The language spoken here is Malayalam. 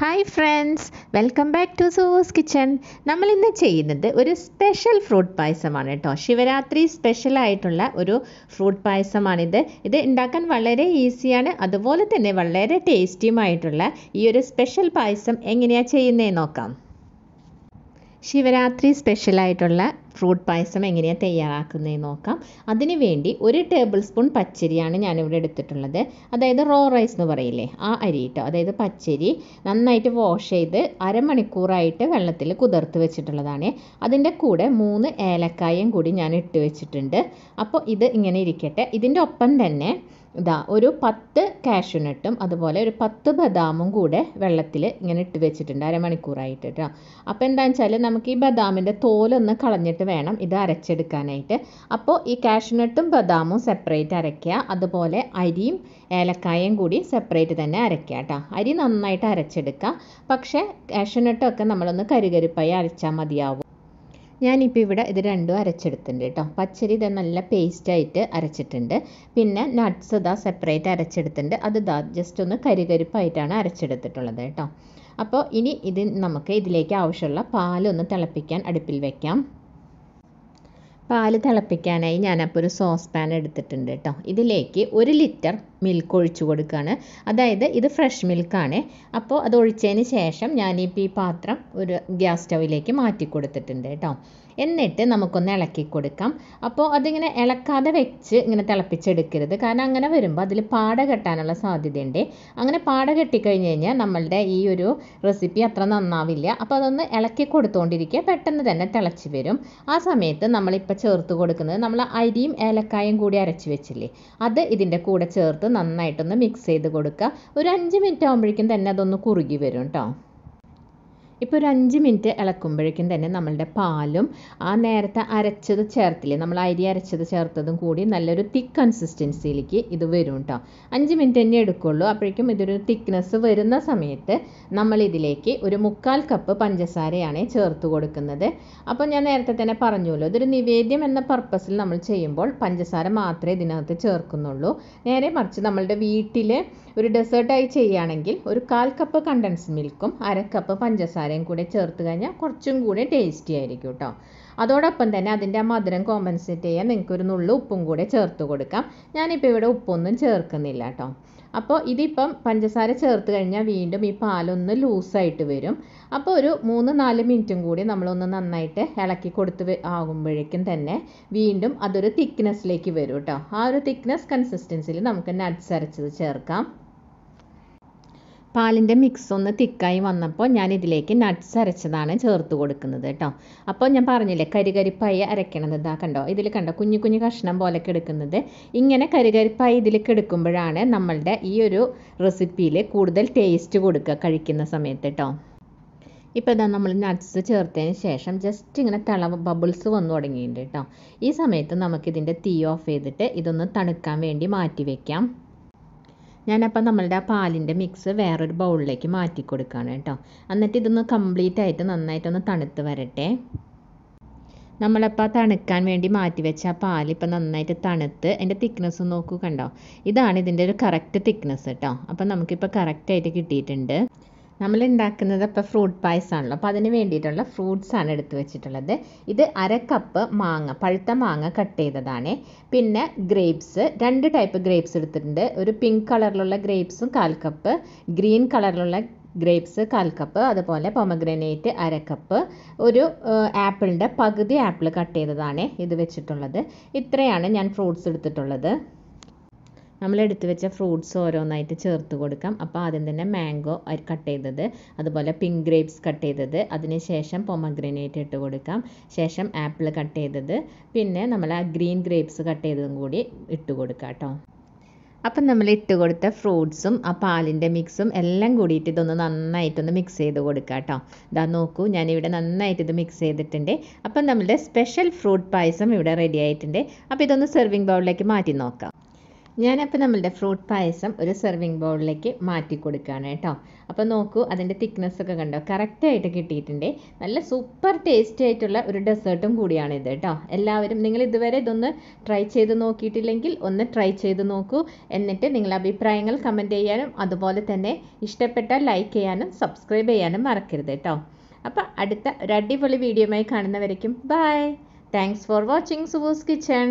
Hi friends, welcome back to സൂവൂസ് കിച്ചൺ. നമ്മളിന്ന് ചെയ്യുന്നത് ഒരു സ്പെഷ്യൽ ഫ്രൂട്ട് പായസമാണ് കേട്ടോ. ശിവരാത്രി സ്പെഷ്യൽ ആയിട്ടുള്ള ഒരു ഫ്രൂട്ട് പായസമാണിത്. ഇത് ഉണ്ടാക്കാൻ വളരെ ഈസിയാണ്, അതുപോലെ തന്നെ വളരെ ടേസ്റ്റിയുമായിട്ടുള്ള ഈ ഒരു സ്പെഷ്യൽ പായസം എങ്ങനെയാണ് ചെയ്യുന്നതെന്ന് നോക്കാം. ശിവരാത്രി സ്പെഷ്യലായിട്ടുള്ള ഫ്രൂട്ട് പായസം എങ്ങനെയാണ് തയ്യാറാക്കുന്നതെന്ന് നോക്കാം. അതിന് വേണ്ടി 1 ടേബിൾ സ്പൂൺ പച്ചരിയാണ് ഞാനിവിടെ എടുത്തിട്ടുള്ളത്. അതായത് റോ റൈസ് എന്ന് പറയില്ലേ, ആ അരി കേട്ടോ. അതായത് പച്ചരി നന്നായിട്ട് വാഷ് ചെയ്ത് അരമണിക്കൂറായിട്ട് വെള്ളത്തിൽ കുതിർത്ത് വെച്ചിട്ടുള്ളതാണ്. അതിൻ്റെ കൂടെ 3 ഏലക്കായും കൂടി ഞാൻ ഇട്ട് വെച്ചിട്ടുണ്ട്. അപ്പോൾ ഇത് ഇങ്ങനെ ഇരിക്കട്ടെ. ഇതിൻ്റെ ഒപ്പം തന്നെ ഒരു 10 കാഷ്യൂനട്ടും അതുപോലെ ഒരു 10 ബദാമും കൂടെ വെള്ളത്തിൽ ഇങ്ങനെ ഇട്ട് വെച്ചിട്ടുണ്ട് അരമണിക്കൂറായിട്ട് കേട്ടോ. അപ്പോൾ എന്താണെന്ന് വെച്ചാൽ നമുക്ക് ഈ ബദാമിൻ്റെ തോലൊന്ന് കളഞ്ഞിട്ട് വേണം ഇത് അരച്ചെടുക്കാനായിട്ട്. അപ്പോൾ ഈ കാഷ്യൂനട്ടും ബദാമും സെപ്പറേറ്റ് അരയ്ക്കുക, അതുപോലെ അരിയും ഏലക്കായും കൂടി സെപ്പറേറ്റ് തന്നെ അരയ്ക്കുക കേട്ടോ. അരി നന്നായിട്ട് അരച്ചെടുക്കുക, പക്ഷേ കാഷ്യൂനട്ടൊക്കെ നമ്മളൊന്ന് കരുകരുപ്പായി അരച്ചാൽ മതിയാവും. ഞാനിപ്പോൾ ഇവിടെ ഇത് രണ്ടും അരച്ചെടുത്തിട്ടുണ്ട് കേട്ടോ. പച്ചരി ഇത് നല്ല പേസ്റ്റായിട്ട് അരച്ചിട്ടുണ്ട്. പിന്നെ നട്ട്സ് ഇതാ സെപ്പറേറ്റ് അരച്ചെടുത്തിട്ടുണ്ട്. അത് ജസ്റ്റ് ഒന്ന് കരികരിപ്പായിട്ടാണ് അരച്ചെടുത്തിട്ടുള്ളത് കേട്ടോ. അപ്പോൾ ഇനി നമുക്ക് ഇതിലേക്ക് ആവശ്യമുള്ള പാലൊന്ന് തിളപ്പിക്കാൻ അടുപ്പിൽ വയ്ക്കാം. പാല് തിളപ്പിക്കാനായി ഞാനപ്പോൾ ഒരു സോസ് പാൻ എടുത്തിട്ടുണ്ട് കേട്ടോ. ഇതിലേക്ക് 1 ലിറ്റർ മിൽക്ക് ഒഴിച്ചു കൊടുക്കുകയാണ്. അതായത് ഇത് ഫ്രഷ് മിൽക്കാണ്. അപ്പോൾ അത് ഒഴിച്ചതിന് ശേഷം ഞാനിപ്പോൾ ഈ പാത്രം ഒരു ഗ്യാസ് സ്റ്റൗവിലേക്ക് മാറ്റി കൊടുത്തിട്ടുണ്ട് കേട്ടോ. എന്നിട്ട് നമുക്കൊന്ന് ഇളക്കി കൊടുക്കാം. അപ്പോൾ അതിങ്ങനെ ഇളക്കാതെ വെച്ച് ഇങ്ങനെ തിളപ്പിച്ചെടുക്കരുത്, കാരണം അങ്ങനെ വരുമ്പോൾ അതിൽ പാട കെട്ടാനുള്ള സാധ്യതയുണ്ട്. അങ്ങനെ പാട കെട്ടിക്കഴിഞ്ഞ് കഴിഞ്ഞാൽ നമ്മളുടെ ഈ ഒരു റെസിപ്പി അത്ര നന്നാവില്ല. അപ്പോൾ അതൊന്ന് ഇളക്കി കൊടുത്തുകൊണ്ടിരിക്കുക, പെട്ടെന്ന് തന്നെ തിളച്ച് വരും. ആ സമയത്ത് നമ്മളിപ്പോൾ ചേർത്ത് കൊടുക്കുന്നത് നമ്മൾ അരിയും ഏലക്കായും കൂടി അരച്ച് വെച്ചില്ലേ, അത് ഇതിൻ്റെ കൂടെ ചേർത്ത് നന്നായിട്ടൊന്ന് മിക്സ് ചെയ്ത് കൊടുക്കുക. ഒരു 5 മിനിറ്റ് ആകുമ്പോഴേക്കും തന്നെ അതൊന്ന് കുറുകി വരും കേട്ടോ. ഇപ്പോൾ ഒരു 5 മിനിറ്റ് ഇളക്കുമ്പോഴേക്കും തന്നെ നമ്മളുടെ പാലും ആ നേരത്തെ അരച്ചത് ചേർത്തില്ലേ, നമ്മൾ അരി അരച്ചത് ചേർത്തതും കൂടി നല്ലൊരു തിക്ക് കൺസിസ്റ്റൻസിയിലേക്ക് ഇത് വരും കേട്ടോ. 5 മിനിറ്റ് തന്നെ എടുക്കുള്ളൂ. അപ്പോഴേക്കും ഇതൊരു തിക്നെസ് വരുന്ന സമയത്ത് നമ്മളിതിലേക്ക് ഒരു 1/4 കപ്പ് പഞ്ചസാരയാണ് ചേർത്ത് കൊടുക്കുന്നത്. അപ്പോൾ ഞാൻ നേരത്തെ തന്നെ പറഞ്ഞല്ലോ, ഇതൊരു നിവേദ്യം എന്ന പർപ്പസിൽ നമ്മൾ ചെയ്യുമ്പോൾ പഞ്ചസാര മാത്രമേ ഇതിനകത്ത് ചേർക്കുന്നുള്ളൂ. നേരെ മറിച്ച് നമ്മളുടെ വീട്ടിൽ ഒരു ഡെസേർട്ടായി ചെയ്യുകയാണെങ്കിൽ ഒരു 1/4 കപ്പ് കണ്ടൻസ് മിൽക്കും 1/2 കപ്പ് പഞ്ചസാരയും കൂടെ ചേർത്ത് കഴിഞ്ഞാൽ കുറച്ചും കൂടി ടേസ്റ്റി ആയിരിക്കും കേട്ടോ. അതോടൊപ്പം തന്നെ അതിൻ്റെ ആ മധുരം കോമ്പൻസേറ്റ് ചെയ്യാൻ നിങ്ങൾക്കൊരു നുള്ളു ഉപ്പും കൂടെ ചേർത്ത് കൊടുക്കാം. ഞാനിപ്പോൾ ഇവിടെ ഉപ്പൊന്നും ചേർക്കുന്നില്ല കേട്ടോ. അപ്പോൾ ഇതിപ്പം പഞ്ചസാര ചേർത്ത് കഴിഞ്ഞാൽ വീണ്ടും ഈ പാലൊന്ന് ലൂസായിട്ട് വരും. അപ്പോൾ ഒരു 3-4 മിനിറ്റും കൂടി നമ്മളൊന്ന് നന്നായിട്ട് ഇളക്കി കൊടുത്ത് ആകുമ്പോഴേക്കും തന്നെ വീണ്ടും അതൊരു തിക്നെസ്സിലേക്ക് വരും കേട്ടോ. ആ ഒരു തിക്നെസ് കൺസിസ്റ്റൻസിയിൽ നമുക്ക് നട്ട്സ് അരച്ചത് ചേർക്കാം. പാലിൻ്റെ മിക്സ് ഒന്ന് തിക്കായി വന്നപ്പോൾ ഞാൻ ഇതിലേക്ക് നട്ട്സ് അരച്ചതാണ് ചേർത്ത് കൊടുക്കുന്നത് കേട്ടോ. അപ്പോൾ ഞാൻ പറഞ്ഞില്ലേ കരികരിപ്പായി അരയ്ക്കണത്, ഇതാ കണ്ടോ, ഇതിൽ കണ്ടോ കുഞ്ഞു കുഞ്ഞു കഷ്ണം പോലെയൊക്കെ എടുക്കുന്നത്. ഇങ്ങനെ കരികരിപ്പായി ഇതിലേക്ക് എടുക്കുമ്പോഴാണ് നമ്മളുടെ ഈ ഒരു റെസിപ്പിയിൽ കൂടുതൽ ടേസ്റ്റ് കൊടുക്കുക കഴിക്കുന്ന സമയത്ത് കേട്ടോ. ഇപ്പോൾ ഇതാ നമ്മൾ നട്ട്സ് ചേർത്തതിന് ശേഷം ജസ്റ്റ് ഇങ്ങനെ ബബിൾസ് വന്നു തുടങ്ങിയിട്ടുണ്ട് കേട്ടോ. ഈ സമയത്ത് നമുക്കിതിൻ്റെ തീ ഓഫ് ചെയ്തിട്ട് ഇതൊന്ന് തണുക്കാൻ വേണ്ടി മാറ്റി വയ്ക്കാം. ഞാനപ്പോൾ നമ്മളുടെ ആ പാലിൻ്റെ മിക്സ് വേറൊരു ബൗളിലേക്ക് മാറ്റി കൊടുക്കുകയാണ് കേട്ടോ. എന്നിട്ട് ഇതൊന്ന് കംപ്ലീറ്റ് ആയിട്ട് നന്നായിട്ടൊന്ന് തണുത്ത് വരട്ടെ. നമ്മളപ്പോൾ തണുക്കാൻ വേണ്ടി മാറ്റി വെച്ച ആ പാൽ ഇപ്പോൾ നന്നായിട്ട് തണുത്ത് അതിൻ്റെ തിക്നെസ് നോക്കൂ, കണ്ടോ, ഇതാണ് ഇതിൻ്റെ ഒരു കറക്റ്റ് തിക്നെസ് കേട്ടോ. അപ്പോൾ നമുക്കിപ്പോൾ കറക്റ്റായിട്ട് കിട്ടിയിട്ടുണ്ട്. നമ്മൾ ഉണ്ടാക്കുന്നത് ഇപ്പോൾ ഫ്രൂട്ട് പായസമാണല്ലോ, അപ്പോൾ അതിന് വേണ്ടിയിട്ടുള്ള ഫ്രൂട്ട്സാണ് എടുത്ത് വെച്ചിട്ടുള്ളത്. ഇത് 1/2 കപ്പ് മാങ്ങ, പഴുത്ത മാങ്ങ കട്ട് ചെയ്തതാണ്. പിന്നെ ഗ്രേപ്സ്, 2 ടൈപ്പ് ഗ്രേപ്സ് എടുത്തിട്ടുണ്ട്. ഒരു പിങ്ക് കളറിലുള്ള ഗ്രേപ്സും 1/4 കപ്പ്, ഗ്രീൻ കളറിലുള്ള ഗ്രേപ്സ് 1/4 കപ്പ്, അതുപോലെ പൊമഗ്രനേറ്റ് 1/2 കപ്പ്, ഒരു ആപ്പിളിൻ്റെ പകുതി ആപ്പിൾ കട്ട് ചെയ്തതാണ് ഇത് വെച്ചിട്ടുള്ളത്. ഇത്രയാണ് ഞാൻ ഫ്രൂട്ട്സ് എടുത്തിട്ടുള്ളത്. നമ്മൾ എടുത്ത് വെച്ച ഫ്രൂട്ട്സ് ഓരോന്നായിട്ട് ചേർത്ത് കൊടുക്കാം. അപ്പോൾ ആദ്യം തന്നെ മാംഗോ കട്ട് ചെയ്തത്, അതുപോലെ പിങ്ക് ഗ്രേപ്സ് കട്ട് ചെയ്തത്, അതിനുശേഷം പൊമഗ്രനേറ്റ് ഇട്ട് കൊടുക്കാം, ശേഷം ആപ്പിൾ കട്ട് ചെയ്തത്, പിന്നെ നമ്മൾ ആ ഗ്രീൻ ഗ്രേപ്സ് കട്ട് ചെയ്തതും കൂടി ഇട്ട് കൊടുക്കാം കേട്ടോ. അപ്പം നമ്മൾ ഇട്ട് കൊടുത്ത ഫ്രൂട്ട്സും ആ പാലിൻ്റെ മിക്സും എല്ലാം കൂടിയിട്ട് ഇതൊന്ന് നന്നായിട്ടൊന്ന് മിക്സ് ചെയ്ത് കൊടുക്കാം കേട്ടോ. ഇതാ നോക്കൂ, ഞാനിവിടെ നന്നായിട്ട് ഇത് മിക്സ് ചെയ്തിട്ടുണ്ട്. അപ്പം നമ്മളുടെ സ്പെഷ്യൽ ഫ്രൂട്ട് പായസം ഇവിടെ റെഡി ആയിട്ടുണ്ട്. അപ്പോൾ ഇതൊന്ന് സെർവിങ് ബൗളിലേക്ക് മാറ്റി നോക്കാം. ഞാനപ്പോൾ നമ്മളുടെ ഫ്രൂട്ട് പായസം ഒരു സെർവിങ് ബൗളിലേക്ക് മാറ്റി കൊടുക്കുകയാണ് കേട്ടോ. അപ്പോൾ നോക്കൂ, അതിൻ്റെ തിക്നെസ് ഒക്കെ കണ്ടോ, കറക്റ്റായിട്ട് കിട്ടിയിട്ടുണ്ട്. നല്ല സൂപ്പർ ടേസ്റ്റി ആയിട്ടുള്ള ഒരു ഡെസേർട്ടും കൂടിയാണ് ഇത് കേട്ടോ. എല്ലാവരും നിങ്ങൾ ഇതുവരെ ഇതൊന്ന് ട്രൈ ചെയ്ത് നോക്കിയിട്ടില്ലെങ്കിൽ ഒന്ന് ട്രൈ ചെയ്ത് നോക്കൂ. എന്നിട്ട് നിങ്ങളുടെ അഭിപ്രായങ്ങൾ കമൻറ്റ് ചെയ്യാനും അതുപോലെ തന്നെ ഇഷ്ടപ്പെട്ടാൽ ലൈക്ക് ചെയ്യാനും സബ്സ്ക്രൈബ് ചെയ്യാനും മറക്കരുത് കേട്ടോ. അപ്പോൾ അടുത്ത ഒരു അടിപൊളി വീഡിയോയുമായി കാണുന്നവരേക്കും ബൈ. താങ്ക്സ് ഫോർ വാച്ചിങ് സുവൂസ് കിച്ചൺ.